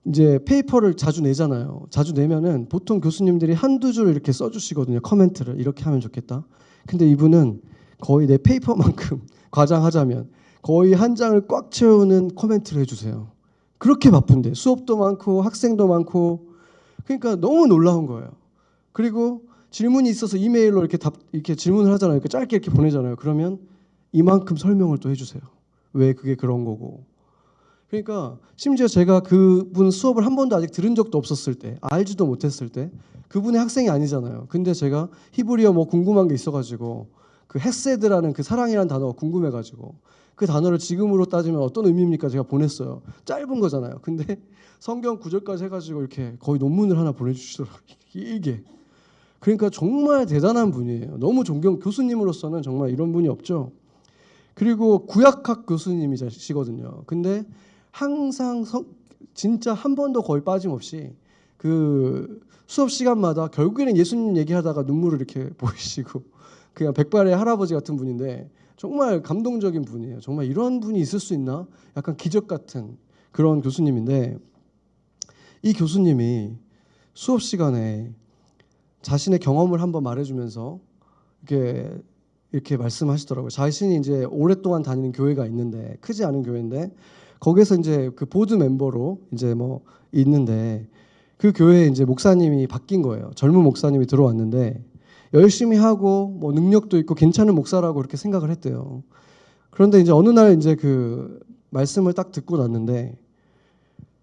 A: 이제 페이퍼를 자주 내잖아요. 자주 내면은 보통 교수님들이 한두 줄 이렇게 써주시거든요. 커멘트를 이렇게 하면 좋겠다. 근데 이분은 거의 내 페이퍼만큼 과장하자면 거의 한 장을 꽉 채우는 코멘트를 해주세요. 그렇게 바쁜데 수업도 많고 학생도 많고 그러니까 너무 놀라운 거예요. 그리고 질문이 있어서 이메일로 이렇게 질문을 하잖아요. 이렇게 짧게 이렇게 보내잖아요. 그러면 이만큼 설명을 또 해주세요. 왜 그게 그런 거고. 그러니까 심지어 제가 그분 수업을 한 번도 아직 들은 적도 없었을 때, 알지도 못했을 때, 그분의 학생이 아니잖아요. 근데 제가 히브리어 뭐 궁금한 게 있어가지고 그 헤세드라는 그 사랑이라는 단어가 궁금해가지고 그 단어를 지금으로 따지면 어떤 의미입니까? 제가 보냈어요. 짧은 거잖아요. 근데 성경 구절까지 해가지고 이렇게 거의 논문을 하나 보내주시더라고요. 이게. 그러니까 정말 대단한 분이에요. 너무 교수님으로서는 정말 이런 분이 없죠. 그리고 구약학 교수님이시거든요. 근데 항상 진짜 한 번도 거의 빠짐없이 그 수업 시간마다 결국에는 예수님 얘기하다가 눈물을 이렇게 보이시고 그냥 백발의 할아버지 같은 분인데 정말 감동적인 분이에요. 정말 이런 분이 있을 수 있나? 약간 기적 같은 그런 교수님인데 이 교수님이 수업 시간에 자신의 경험을 한번 말해주면서 이렇게 말씀하시더라고요. 자신이 이제 오랫동안 다니는 교회가 있는데 크지 않은 교회인데 거기서 이제 그 보드 멤버로 이제 뭐 있는데 그 교회에 이제 목사님이 바뀐 거예요. 젊은 목사님이 들어왔는데 열심히 하고 뭐 능력도 있고 괜찮은 목사라고 그렇게 생각을 했대요. 그런데 이제 어느 날 이제 그 말씀을 딱 듣고 났는데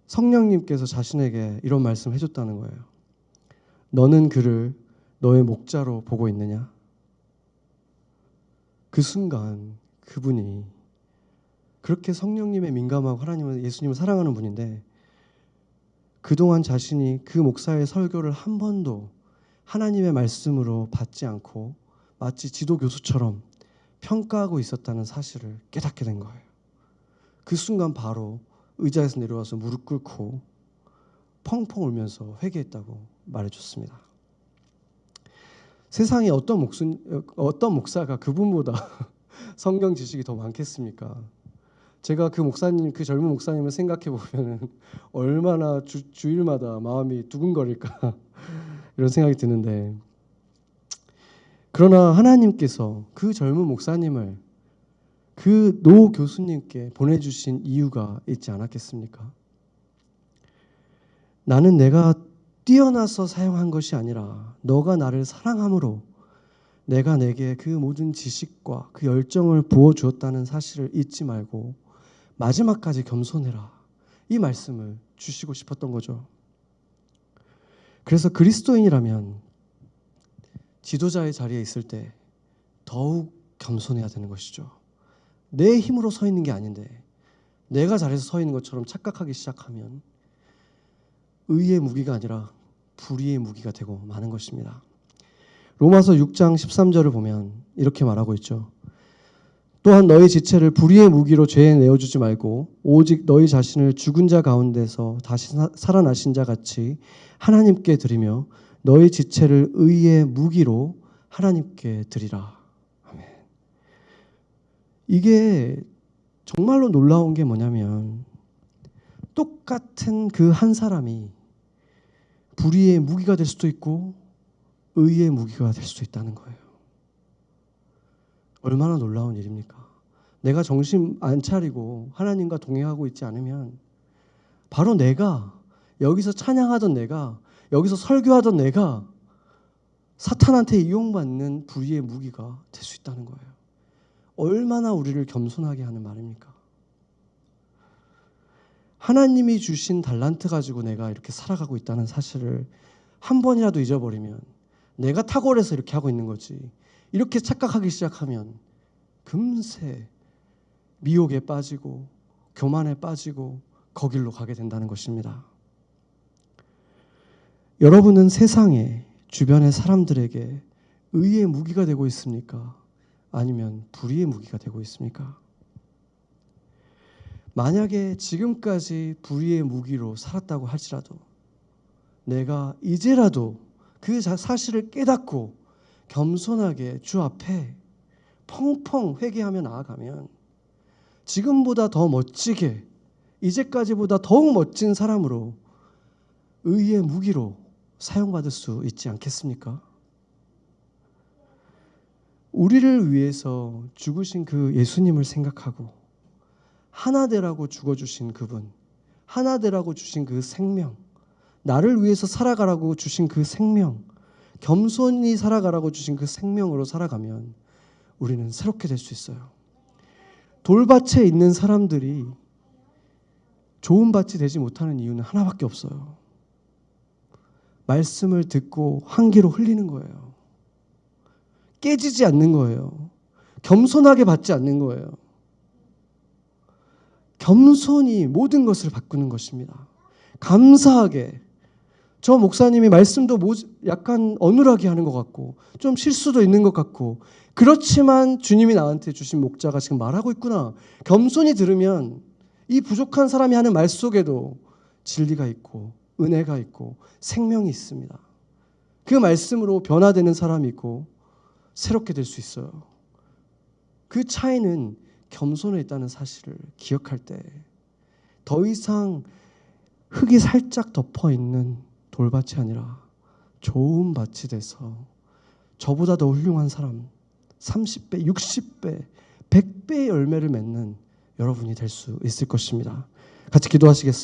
A: 성령님께서 자신에게 이런 말씀을 해줬다는 거예요. 너는 그를 너의 목자로 보고 있느냐? 그 순간 그분이 그렇게 성령님에 민감하고 하나님을 예수님을 사랑하는 분인데 그동안 자신이 그 목사의 설교를 한 번도 하나님의 말씀으로 받지 않고 마치 지도 교수처럼 평가하고 있었다는 사실을 깨닫게 된 거예요. 그 순간 바로 의자에서 내려와서 무릎 꿇고 펑펑 울면서 회개했다고 말해줬습니다. 세상에 어떤 목사가 그분보다 성경 지식이 더 많겠습니까? 제가 그 목사님, 그 젊은 목사님을 생각해 보면 얼마나 주일마다 마음이 두근거릴까 이런 생각이 드는데 그러나 하나님께서 그 젊은 목사님을 그 노 교수님께 보내주신 이유가 있지 않았겠습니까? 나는 내가 뛰어나서 사용한 것이 아니라 너가 나를 사랑함으로 내가 내게 그 모든 지식과 그 열정을 부어주었다는 사실을 잊지 말고 마지막까지 겸손해라. 이 말씀을 주시고 싶었던 거죠. 그래서 그리스도인이라면 지도자의 자리에 있을 때 더욱 겸손해야 되는 것이죠. 내 힘으로 서 있는 게 아닌데 내가 잘해서 서 있는 것처럼 착각하기 시작하면 의의 무기가 아니라 불의의 무기가 되고 마는 것입니다. 로마서 6장 13절을 보면 이렇게 말하고 있죠. 또한 너희 지체를 불의의 무기로 죄에 내어주지 말고 오직 너희 자신을 죽은 자 가운데서 다시 살아나신 자 같이 하나님께 드리며 너희 지체를 의의 무기로 하나님께 드리라. 아멘. 이게 정말로 놀라운 게 뭐냐면 똑같은 그 한 사람이 불의의 무기가 될 수도 있고 의의 무기가 될 수도 있다는 거예요. 얼마나 놀라운 일입니까? 내가 정신 안 차리고 하나님과 동행하고 있지 않으면 바로 내가 여기서 찬양하던 내가 여기서 설교하던 내가 사탄한테 이용받는 불의의 무기가 될 수 있다는 거예요. 얼마나 우리를 겸손하게 하는 말입니까? 하나님이 주신 달란트 가지고 내가 이렇게 살아가고 있다는 사실을 한 번이라도 잊어버리면 내가 탁월해서 이렇게 하고 있는 거지, 이렇게 착각하기 시작하면 금세 미혹에 빠지고 교만에 빠지고 거길로 가게 된다는 것입니다. 여러분은 세상에 주변의 사람들에게 의의 무기가 되고 있습니까? 아니면 불의의 무기가 되고 있습니까? 만약에 지금까지 불의의 무기로 살았다고 할지라도 내가 이제라도 그 사실을 깨닫고 겸손하게 주 앞에 펑펑 회개하며 나아가면 지금보다 더 멋지게, 이제까지보다 더욱 멋진 사람으로 의의 무기로 사용받을 수 있지 않겠습니까? 우리를 위해서 죽으신 그 예수님을 생각하고 하나 되라고 죽어주신 그분, 하나 되라고 주신 그 생명, 나를 위해서 살아가라고 주신 그 생명, 겸손히 살아가라고 주신 그 생명으로 살아가면 우리는 새롭게 될 수 있어요. 돌밭에 있는 사람들이 좋은 밭이 되지 못하는 이유는 하나밖에 없어요. 말씀을 듣고 한 귀로 흘리는 거예요. 깨지지 않는 거예요. 겸손하게 받지 않는 거예요. 겸손히 모든 것을 바꾸는 것입니다. 감사하게. 저 목사님이 말씀도 약간 어눌하게 하는 것 같고 좀 실수도 있는 것 같고, 그렇지만 주님이 나한테 주신 목자가 지금 말하고 있구나. 겸손히 들으면 이 부족한 사람이 하는 말 속에도 진리가 있고 은혜가 있고 생명이 있습니다. 그 말씀으로 변화되는 사람이 있고 새롭게 될 수 있어요. 그 차이는 겸손에 있다는 사실을 기억할 때 더 이상 흙이 살짝 덮어 있는 돌밭이 아니라 좋은 밭이 돼서 저보다 더 훌륭한 사람, 30배, 60배, 100배의 열매를 맺는 여러분이 될 수 있을 것입니다. 같이 기도하시겠습니다.